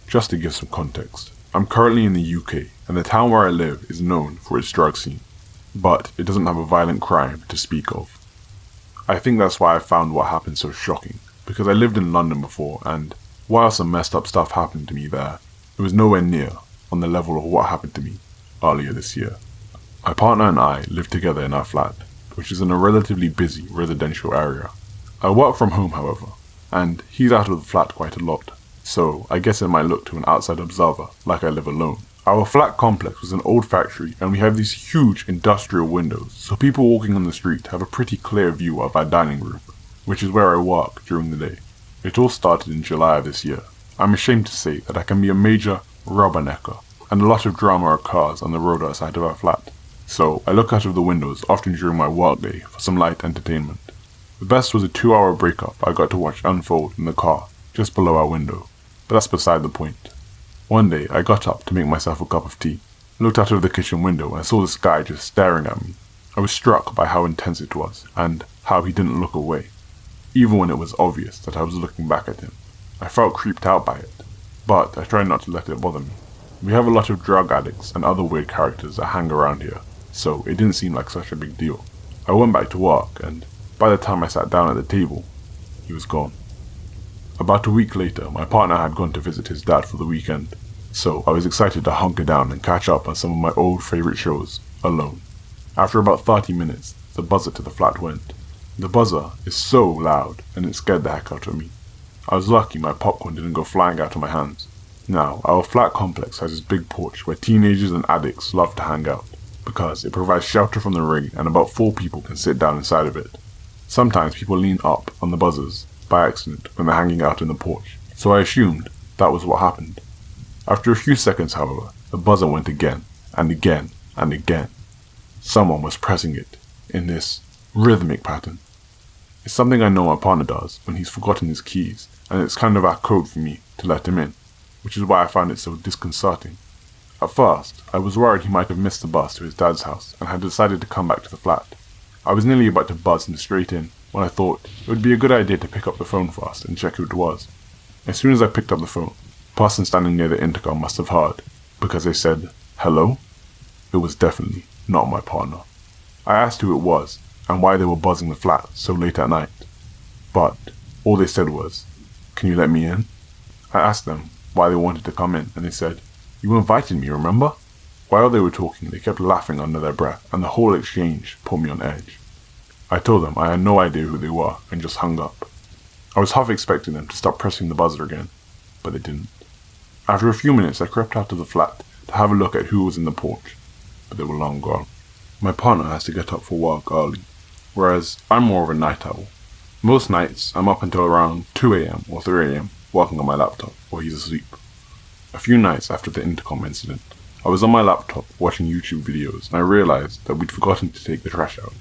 Just to give some context, I'm currently in the UK, and the town where I live is known for its drug scene, but it doesn't have a violent crime to speak of. I think that's why I found what happened so shocking, because I lived in London before, and while some messed up stuff happened to me there, it was nowhere near on the level of what happened to me earlier this year. My partner and I live together in our flat, which is in a relatively busy residential area. I work from home, however, and he's out of the flat quite a lot, so I guess it might look to an outside observer like I live alone. Our flat complex was an old factory, and we have these huge industrial windows, so people walking on the street have a pretty clear view of our dining room, which is where I work during the day. It all started in July of this year. I'm ashamed to say that I can be a major rubbernecker, and a lot of drama occurs on the road outside of our flat, so I look out of the windows often during my workday for some light entertainment. The best was a 2-hour breakup I got to watch unfold in the car just below our window, but that's beside the point. One day I got up to make myself a cup of tea, looked out of the kitchen window and saw this guy just staring at me. I was struck by how intense it was, and how he didn't look away, even when it was obvious that I was looking back at him. I felt creeped out by it, but I tried not to let it bother me. We have a lot of drug addicts and other weird characters that hang around here, so it didn't seem like such a big deal. I went back to work, and by the time I sat down at the table, he was gone. About a week later, my partner had gone to visit his dad for the weekend, so I was excited to hunker down and catch up on some of my old favourite shows, alone. After about 30 minutes, the buzzer to the flat went. The buzzer is so loud, and it scared the heck out of me. I was lucky my popcorn didn't go flying out of my hands. Now, our flat complex has this big porch where teenagers and addicts love to hang out, because it provides shelter from the rain and about 4 people can sit down inside of it. Sometimes people lean up on the buzzers by accident when they're hanging out in the porch, so I assumed that was what happened. After a few seconds, however, the buzzer went again, and again, and again. Someone was pressing it, in this rhythmic pattern. It's something I know my partner does when he's forgotten his keys, and it's kind of our code for me to let him in, which is why I found it so disconcerting. At first, I was worried he might have missed the bus to his dad's house, and had decided to come back to the flat. I was nearly about to buzz him straight in, when I thought it would be a good idea to pick up the phone first and check who it was. As soon as I picked up the phone, the person standing near the intercom must have heard, because they said, "Hello?" It was definitely not my partner. I asked who it was, and why they were buzzing the flat so late at night, but all they said was, "Can you let me in?" I asked them why they wanted to come in, and they said, "You invited me, remember?" While they were talking, they kept laughing under their breath, and the whole exchange put me on edge. I told them I had no idea who they were, and just hung up. I was half expecting them to start pressing the buzzer again, but they didn't. After a few minutes, I crept out of the flat to have a look at who was in the porch, but they were long gone. My partner has to get up for work early, whereas I'm more of a night owl. Most nights, I'm up until around 2 a.m. or 3 a.m. working on my laptop while he's asleep. A few nights after the intercom incident, I was on my laptop watching YouTube videos, and I realized that we'd forgotten to take the trash out.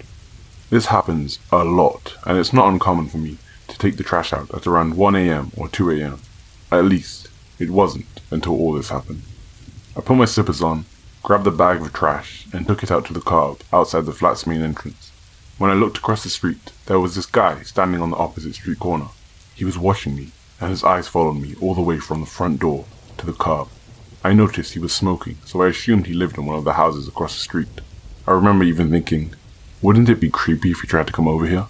This happens a lot, and it's not uncommon for me to take the trash out at around 1 a.m. or 2 a.m. At least, it wasn't until all this happened. I put my slippers on, grabbed the bag of trash, and took it out to the curb outside the flat's main entrance. When I looked across the street, there was this guy standing on the opposite street corner. He was watching me, and his eyes followed me all the way from the front door to the curb. I noticed he was smoking, so I assumed he lived in one of the houses across the street. I remember even thinking, wouldn't it be creepy if he tried to come over here?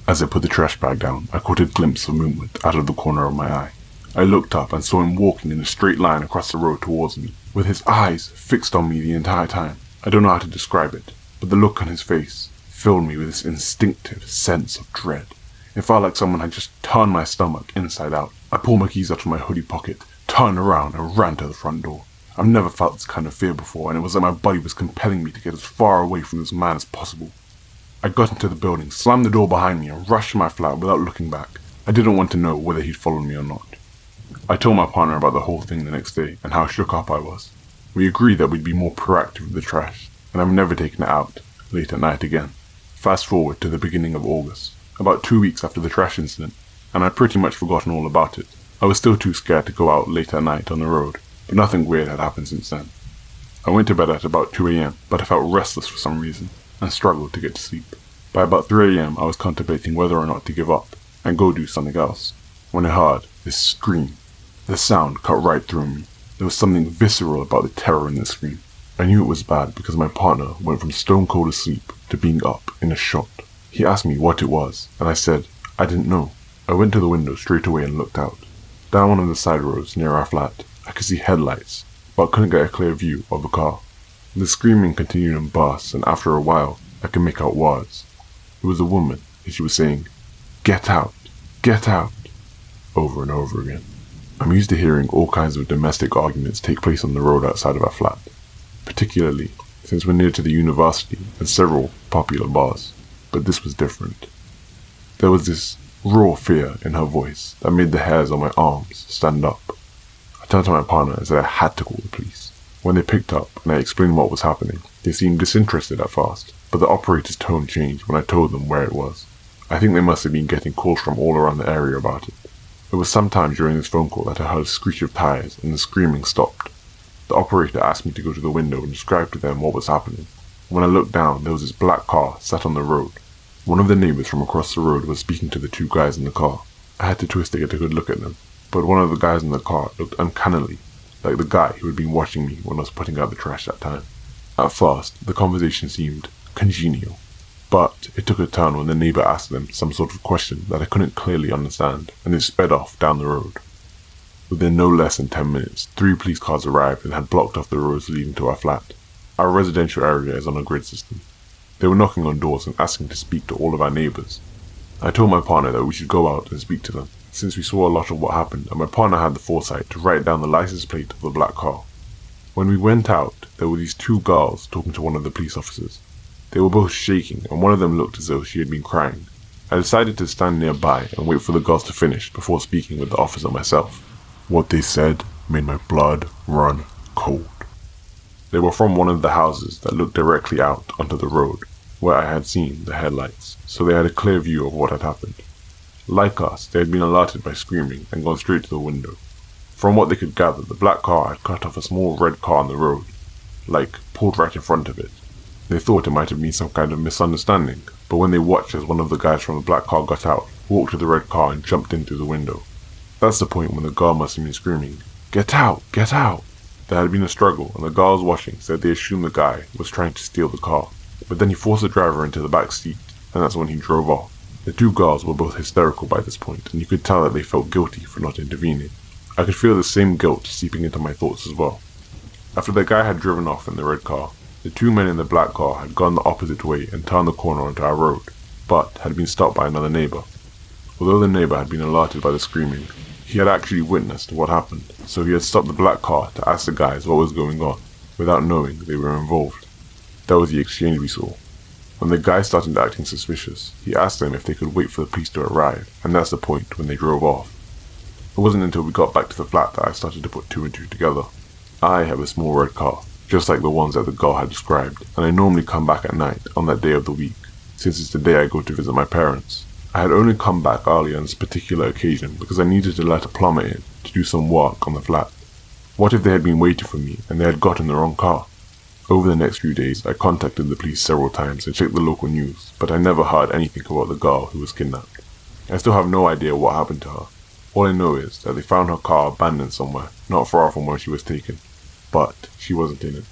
As I put the trash bag down, I caught a glimpse of movement out of the corner of my eye. I looked up and saw him walking in a straight line across the road towards me, with his eyes fixed on me the entire time. I don't know how to describe it, but the look on his face filled me with this instinctive sense of dread. It felt like someone had just turned my stomach inside out. I pulled my keys out of my hoodie pocket, turned around and ran to the front door. I've never felt this kind of fear before, and it was like my body was compelling me to get as far away from this man as possible. I got into the building, slammed the door behind me, and rushed to my flat without looking back. I didn't want to know whether he'd followed me or not. I told my partner about the whole thing the next day, and how shook up I was. We agreed that we'd be more proactive with the trash, and I've never taken it out late at night again. Fast forward to the beginning of August, about 2 weeks after the trash incident, and I'd pretty much forgotten all about it. I was still too scared to go out late at night on the road, but nothing weird had happened since then. I went to bed at about 2 a.m, but I felt restless for some reason, and struggled to get to sleep. By about 3 a.m, I was contemplating whether or not to give up, and go do something else, when I heard this scream. The sound cut right through me. There was something visceral about the terror in the scream. I knew it was bad because my partner went from stone cold asleep to being up in a shot. He asked me what it was, and I said, I didn't know. I went to the window straight away and looked out. Down one of the side roads near our flat, I could see headlights, but couldn't get a clear view of a car. The screaming continued in bursts, and after a while, I could make out words. It was a woman, and she was saying, "Get out! Get out!" over and over again. I'm used to hearing all kinds of domestic arguments take place on the road outside of our flat, particularly since we're near to the university and several popular bars, but this was different. There was this raw fear in her voice that made the hairs on my arms stand up. I turned to my partner and said I had to call the police. When they picked up and I explained what was happening, they seemed disinterested at first, but the operator's tone changed when I told them where it was. I think they must have been getting calls from all around the area about it. It was sometime during this phone call that I heard a screech of tires and the screaming stopped. The operator asked me to go to the window and describe to them what was happening. When I looked down, there was this black car sat on the road. One of the neighbors from across the road was speaking to the two guys in the car. I had to twist to get a good look at them, but one of the guys in the car looked uncannily like the guy who had been watching me when I was putting out the trash that time. At first, the conversation seemed congenial, but it took a turn when the neighbor asked them some sort of question that I couldn't clearly understand, and it sped off down the road. Within no less than 10 minutes, 3 police cars arrived and had blocked off the roads leading to our flat. Our residential area is on a grid system. They were knocking on doors and asking to speak to all of our neighbors. I told my partner that we should go out and speak to them, since we saw a lot of what happened, and my partner had the foresight to write down the license plate of the black car. When we went out, there were these 2 girls talking to one of the police officers. They were both shaking, and one of them looked as though she had been crying. I decided to stand nearby and wait for the girls to finish before speaking with the officer myself. What they said made my blood run cold. They were from one of the houses that looked directly out onto the road, where I had seen the headlights, so they had a clear view of what had happened. Like us, they had been alerted by screaming and gone straight to the window. From what they could gather, the black car had cut off a small red car on the road, pulled right in front of it. They thought it might have been some kind of misunderstanding, but when they watched as one of the guys from the black car got out, walked to the red car and jumped in through the window. That's the point when the girl must have been screaming, "Get out! Get out!" There had been a struggle, and the girls watching said they assumed the guy was trying to steal the car, but then he forced the driver into the back seat, and that's when he drove off. The 2 girls were both hysterical by this point, and you could tell that they felt guilty for not intervening. I could feel the same guilt seeping into my thoughts as well. After the guy had driven off in the red car, the 2 men in the black car had gone the opposite way and turned the corner onto our road, but had been stopped by another neighbor. Although the neighbor had been alerted by the screaming, he had actually witnessed what happened, so he had stopped the black car to ask the guys what was going on, without knowing they were involved. That was the exchange we saw. When the guy started acting suspicious, he asked them if they could wait for the police to arrive, and that's the point when they drove off. It wasn't until we got back to the flat that I started to put 2 and 2 together. I have a small red car, just like the ones that the girl had described, and I normally come back at night on that day of the week, since it's the day I go to visit my parents. I had only come back early on this particular occasion because I needed to let a plumber in to do some work on the flat. What if they had been waiting for me and they had gotten the wrong car? Over the next few days, I contacted the police several times and checked the local news, but I never heard anything about the girl who was kidnapped. I still have no idea what happened to her. All I know is that they found her car abandoned somewhere, not far from where she was taken, but she wasn't in it.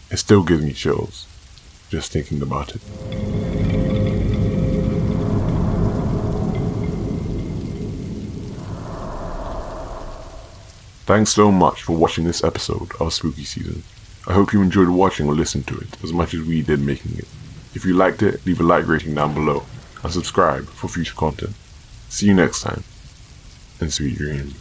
It still gives me chills, just thinking about it. Thanks so much for watching this episode of Spooky Season. I hope you enjoyed watching or listening to it as much as we did making it. If you liked it, leave a like rating down below and subscribe for future content. See you next time, and sweet dreams.